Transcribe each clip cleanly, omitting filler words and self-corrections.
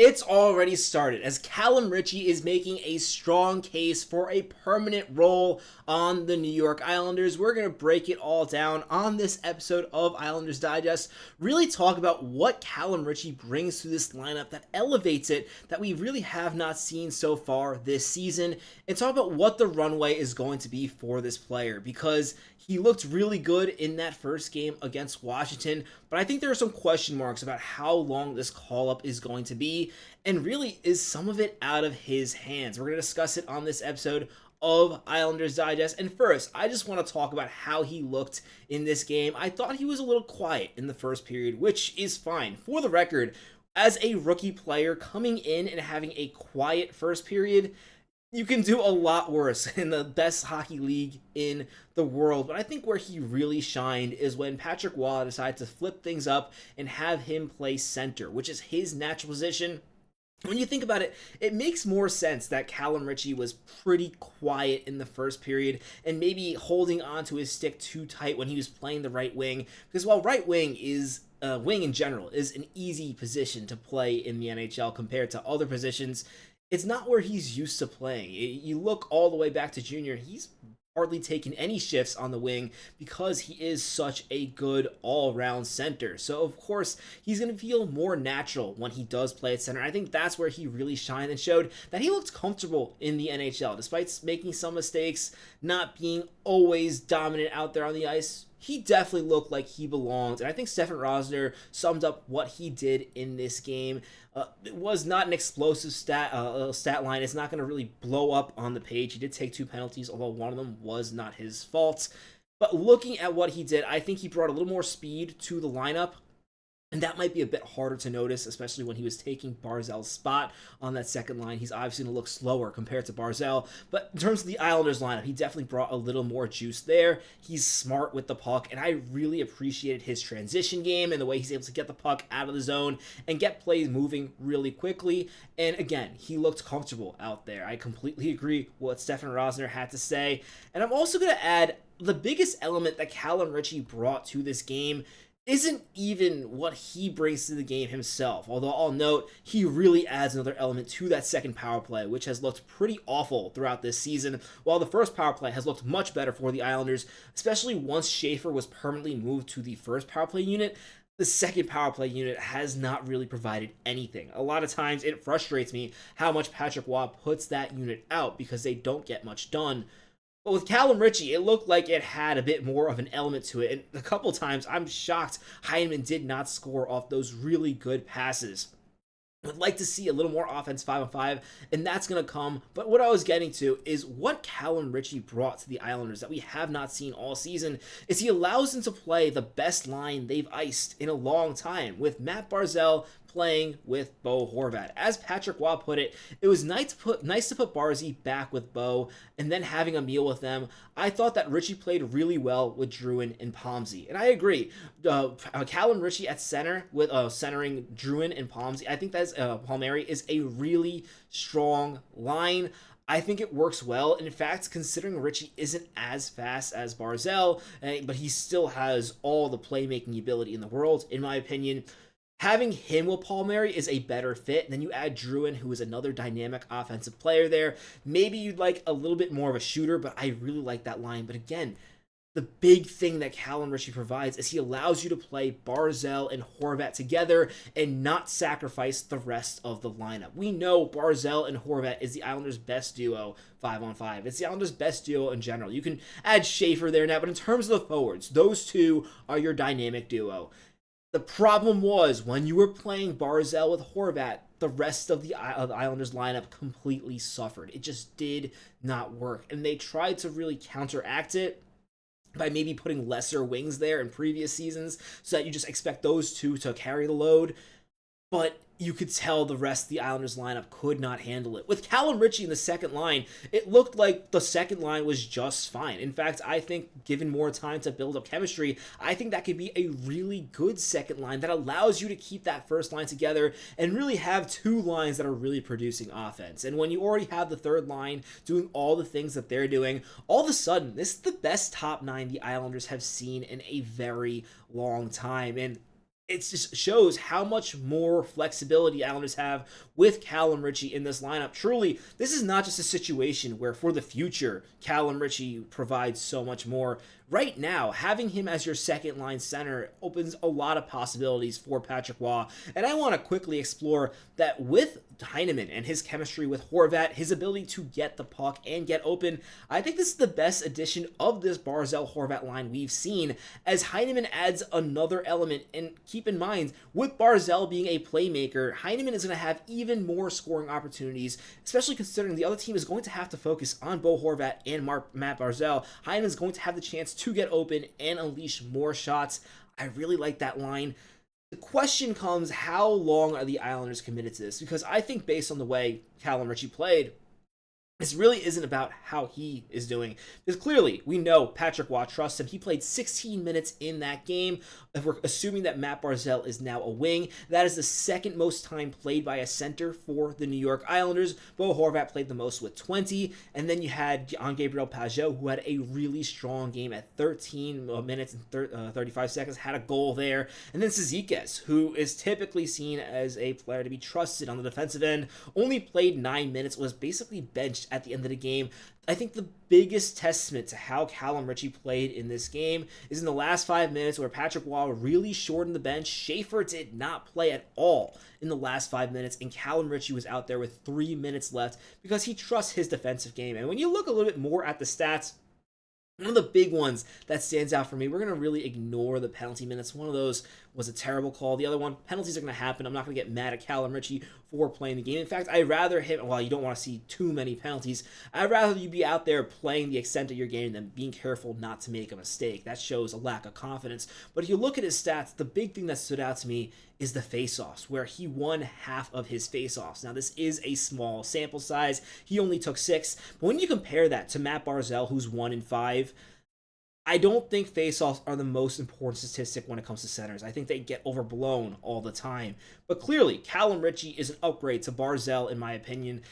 It's already started as Callum Ritchie is making a strong case for a permanent role on the New York Islanders. We're going to break it all down on this episode of Islanders Digest, really talk about what Callum Ritchie brings to this lineup that elevates it that we really have not seen so far this season, and talk about what the runway is going to be for this player, because he looked really good in that first game against Washington, but I think there are some question marks about how long this call-up is going to be, and really, is some of it out of his hands? We're going to discuss it on this episode of Islanders Digest. And first, I just want to talk about how he looked in this game. I thought he was a little quiet in the first period, which is fine. For the record, as a rookie player coming in and having a quiet first period, you can do a lot worse in the best hockey league in the world. But I think where he really shined is when Patrick Waugh decided to flip things up and have him play center, which is his natural position. When you think about it, it makes more sense that Callum Ritchie was pretty quiet in the first period and maybe holding onto his stick too tight when he was playing the right wing. Because while right wing is wing in general is an easy position to play in the NHL compared to other positions, it's not where he's used to playing. You look all the way back to junior, he's hardly taken any shifts on the wing because he is such a good all-round center. So, of course, he's going to feel more natural when he does play at center. I think that's where he really shined and showed that he looked comfortable in the NHL. Despite making some mistakes, not being always dominant out there on the ice, he definitely looked like he belonged, and I think Stefan Rosner summed up what he did in this game. It was not an explosive stat line. It's not going to really blow up on the page. He did take 2 penalties, although one of them was not his fault. But looking at what he did, I think he brought a little more speed to the lineup. And that might be a bit harder to notice, especially when he was taking Barzal's spot on that second line. He's obviously going to look slower compared to Barzal. But in terms of the Islanders lineup, he definitely brought a little more juice there. He's smart with the puck, and I really appreciated his transition game and the way he's able to get the puck out of the zone and get plays moving really quickly. And again, he looked comfortable out there. I completely agree with what Stefan Rosner had to say. And I'm also going to add the biggest element that Callum Ritchie brought to this game isn't even what he brings to the game himself, although I'll note he really adds another element to that second power play, which has looked pretty awful throughout this season, while the first power play has looked much better for the Islanders, especially once Schaefer was permanently moved to the first power play unit. The second power play unit has not really provided anything. A lot of times it frustrates me how much Patrick Waugh puts that unit out because they don't get much done. But with Callum Ritchie, it looked like it had a bit more of an element to it. And a couple times, I'm shocked Hyman did not score off those really good passes. I'd like to see a little more offense 5-on-5, and that's going to come. But what I was getting to is what Callum Ritchie brought to the Islanders that we have not seen all season is he allows them to play the best line they've iced in a long time, with Mathew Barzal playing with Bo Horvat. As Patrick Waugh put it, it was nice to put Barzy back with Bo and then having a meal with them. I thought that Ritchie played really well with Drouin and Pomsey, and I agree. Callum Ritchie at center with centering Drouin and Pomsey, I think that's Palmieri is a really strong line. I think it works well. In fact, considering Ritchie isn't as fast as Barzal, but he still has all the playmaking ability in the world, in my opinion, having him with Palmieri is a better fit. And then you add Drouin, who is another dynamic offensive player there. Maybe you'd like a little bit more of a shooter, but I really like that line. But again, the big thing that Callum Ritchie provides is he allows you to play Barzal and Horvat together and not sacrifice the rest of the lineup. We know Barzal and Horvat is the Islanders' best duo 5-on-5. It's the Islanders' best duo in general. You can add Schaefer there now, but in terms of the forwards, those two are your dynamic duo. The problem was when you were playing Barzal with Horvat, the rest of the Islanders lineup completely suffered. It just did not work. And they tried to really counteract it by maybe putting lesser wings there in previous seasons so that you just expect those two to carry the load. But you could tell the rest of the Islanders lineup could not handle it. With Callum Ritchie in the second line, it looked like the second line was just fine. In fact, I think given more time to build up chemistry, I think that could be a really good second line that allows you to keep that first line together and really have two lines that are really producing offense. And when you already have the third line doing all the things that they're doing, all of a sudden, this is the best top nine the Islanders have seen in a very long time. And it just shows how much more flexibility Islanders have with Calum Ritchie in this lineup. Truly, this is not just a situation where for the future, Calum Ritchie provides so much more. Right now, having him as your second line center opens a lot of possibilities for Patrick Roy. And I want to quickly explore that with Heineman and his chemistry with Horvat, his ability to get the puck and get open, I think this is the best addition of this Barzal Horvat line we've seen, as Heineman adds another element. And keep in mind, with Barzal being a playmaker, Heineman is going to have even more scoring opportunities, especially considering the other team is going to have to focus on Bo Horvat and Matt Barzal. Heineman is going to have the chance to get open and unleash more shots. I really like that line. The question comes, how long are the Islanders committed to this? Because I think based on the way Calum Ritchie played, this really isn't about how he is doing. Because clearly, we know Patrick Roy trusts him. He played 16 minutes in that game. If we're assuming that Matt Barzal is now a wing, that is the second most time played by a center for the New York Islanders. Bo Horvat played the most with 20. And then you had Jean-Gabriel Pageau, who had a really strong game at 13 minutes and 35 seconds, had a goal there. And then Cizikas, who is typically seen as a player to be trusted on the defensive end, only played 9 minutes, was basically benched at the end of the game. I think the biggest testament to how Calum Ritchie played in this game is in the last 5 minutes where Patrick Roy really shortened the bench. Schaefer did not play at all in the last 5 minutes, and Calum Ritchie was out there with 3 minutes left because he trusts his defensive game. And when you look a little bit more at the stats, one of the big ones that stands out for me, we're going to really ignore the penalty minutes. One of those was a terrible call. The other one, penalties are going to happen. I'm not going to get mad at Calum Ritchie for playing the game. In fact, I'd rather him, while you don't want to see too many penalties, I'd rather you be out there playing the extent of your game than being careful not to make a mistake. That shows a lack of confidence. But if you look at his stats, the big thing that stood out to me is the faceoffs, where he won half of his faceoffs. Now, this is a small sample size. He only took 6. But when you compare that to Matt Barzal, who's 1 in 5, I don't think faceoffs are the most important statistic when it comes to centers. I think they get overblown all the time. But clearly, Calum Ritchie is an upgrade to Barzal, in my opinion.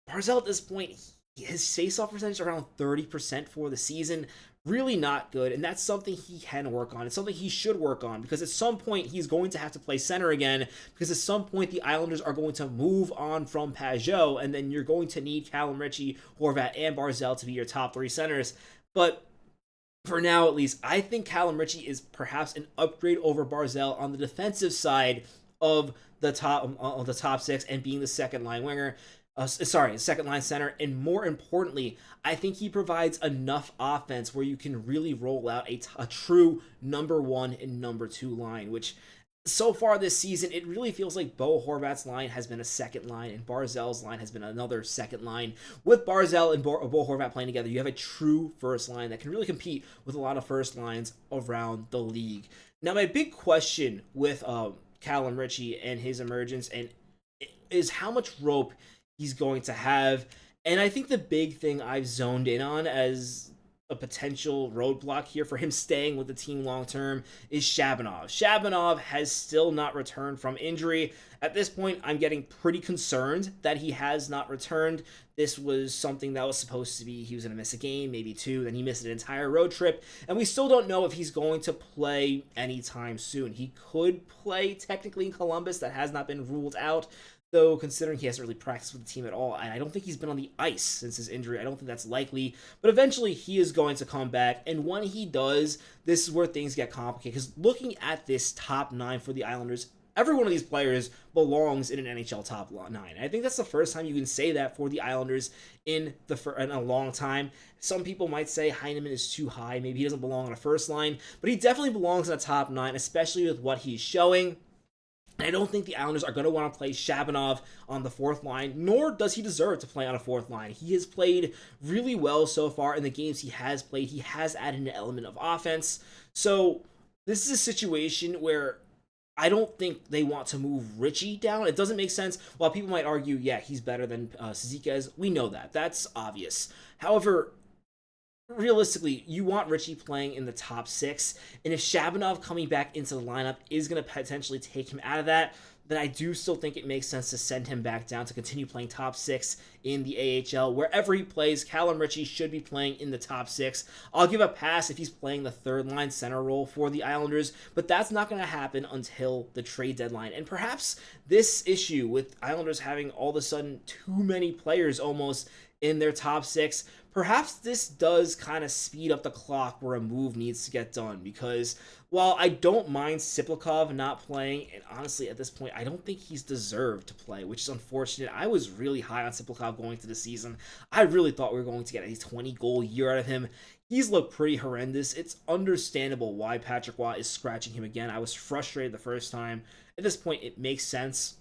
Barzal at this point, his faceoff percentage around 30% for the season. Really not good, and that's something he can work on. It's something he should work on, because at some point he's going to have to play center again, because at some point the Islanders are going to move on from Pageau, and then you're going to need Calum Ritchie, Horvat, and Barzal to be your top 3 centers. But for now, at least, I think Calum Ritchie is perhaps an upgrade over Barzal on the defensive side of the top 6 and being the second line winger. Second line center, and more importantly, I think he provides enough offense where you can really roll out a true number 1 and number 2 line, which so far this season, it really feels like Bo Horvat's line has been a second line and Barzal's line has been another second line. With Barzal and Bo Horvat playing together, you have a true first line that can really compete with a lot of first lines around the league. Now, my big question with Calum Ritchie and his emergence and is how much rope he's going to have. And I think the big thing I've zoned in on as a potential roadblock here for him staying with the team long term is Shabanov. Shabanov has still not returned from injury. At this point, I'm getting pretty concerned that he has not returned. This was something that was supposed to be, he was going to miss a game, maybe 2, then he missed an entire road trip, and we still don't know if he's going to play anytime soon. He could play technically in Columbus, that has not been ruled out, though considering he hasn't really practiced with the team at all, and I don't think he's been on the ice since his injury. I don't think that's likely, but eventually he is going to come back, and when he does, this is where things get complicated, because looking at this top 9 for the Islanders, every one of these players belongs in an NHL top 9. I think that's the first time you can say that for the Islanders in a long time. Some people might say Heineman is too high, maybe he doesn't belong on a first line, but he definitely belongs in a top 9, especially with what he's showing. I don't think the Islanders are going to want to play Shabanov on the 4th line, nor does he deserve to play on a 4th line. He has played really well so far in the games he has played. He has added an element of offense. So this is a situation where I don't think they want to move Ritchie down. It doesn't make sense. While people might argue, yeah, he's better than Cizikas, we know that. That's obvious. However, realistically, you want Ritchie playing in the top 6, and if Shabanov coming back into the lineup is going to potentially take him out of that, then I do still think it makes sense to send him back down to continue playing top 6 in the AHL. Wherever he plays, Calum Ritchie should be playing in the top 6. I'll give a pass if he's playing the third line center role for the Islanders, but that's not going to happen until the trade deadline. And perhaps this issue with Islanders having all of a sudden too many players almost in their top 6, perhaps this does kind of speed up the clock where a move needs to get done, because while I don't mind Siplikov not playing, and honestly at this point I don't think he's deserved to play, which is unfortunate. I was really high on Siplikov going into the season. I really thought we were going to get a 20-goal year out of him. He's looked pretty horrendous. It's understandable why Patrick Watt is scratching him again. I was frustrated the first time. At this point it makes sense.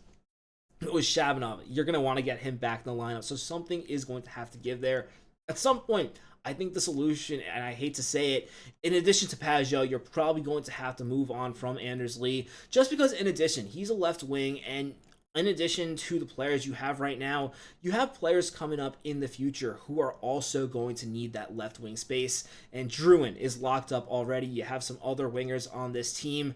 It was Shabanov. You're going to want to get him back in the lineup, so something is going to have to give there. At some point, I think the solution, and I hate to say it, in addition to Pageau, you're probably going to have to move on from Anders Lee, just because in addition, he's a left wing, and in addition to the players you have right now, you have players coming up in the future who are also going to need that left wing space, and Drouin is locked up already. You have some other wingers on this team.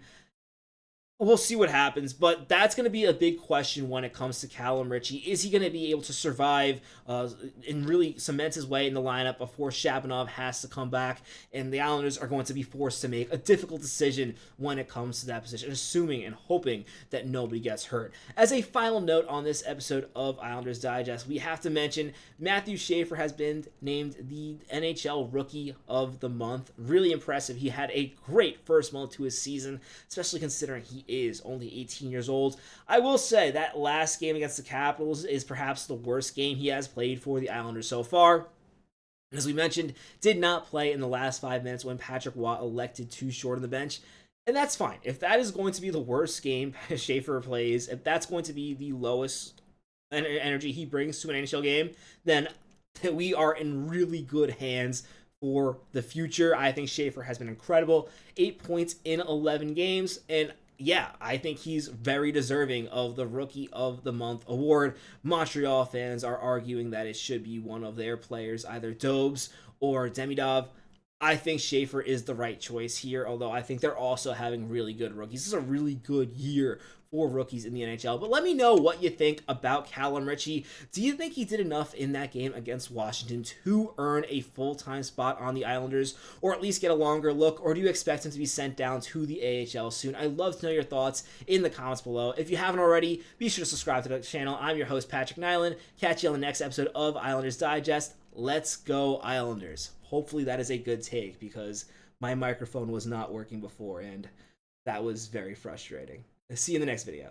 We'll see what happens, but that's going to be a big question when it comes to Calum Ritchie. Is he going to be able to survive and really cement his way in the lineup before Shabanov has to come back, and the Islanders are going to be forced to make a difficult decision when it comes to that position, assuming and hoping that nobody gets hurt. As a final note on this episode of Islanders Digest, we have to mention Mathew Schaefer has been named the NHL Rookie of the Month. Really impressive. He had a great first month to his season, especially considering he is only 18 years old. I will say that last game against the Capitals is perhaps the worst game he has played for the Islanders so far. As we mentioned, did not play in the last 5 minutes when Patrick Watt elected to shorten the bench. And that's fine. If that is going to be the worst game Schaefer plays, if that's going to be the lowest energy he brings to an NHL game, then we are in really good hands for the future. I think Schaefer has been incredible. 8 points in 11 games, and yeah, I think he's very deserving of the Rookie of the Month award. Montreal fans are arguing that it should be one of their players, either Dobes or Demidov. I think Schaefer is the right choice here, although I think they're also having really good rookies. This is a really good year for rookies in the NHL. But let me know what you think about Calum Ritchie. Do you think he did enough in that game against Washington to earn a full-time spot on the Islanders, or at least get a longer look, or do you expect him to be sent down to the AHL soon? I'd love to know your thoughts in the comments below. If you haven't already, be sure to subscribe to the channel. I'm your host, Patrick Nilan. Catch you on the next episode of Islanders Digest. Let's go, Islanders. Hopefully that is a good take, because my microphone was not working before, and that was very frustrating. See you in the next video.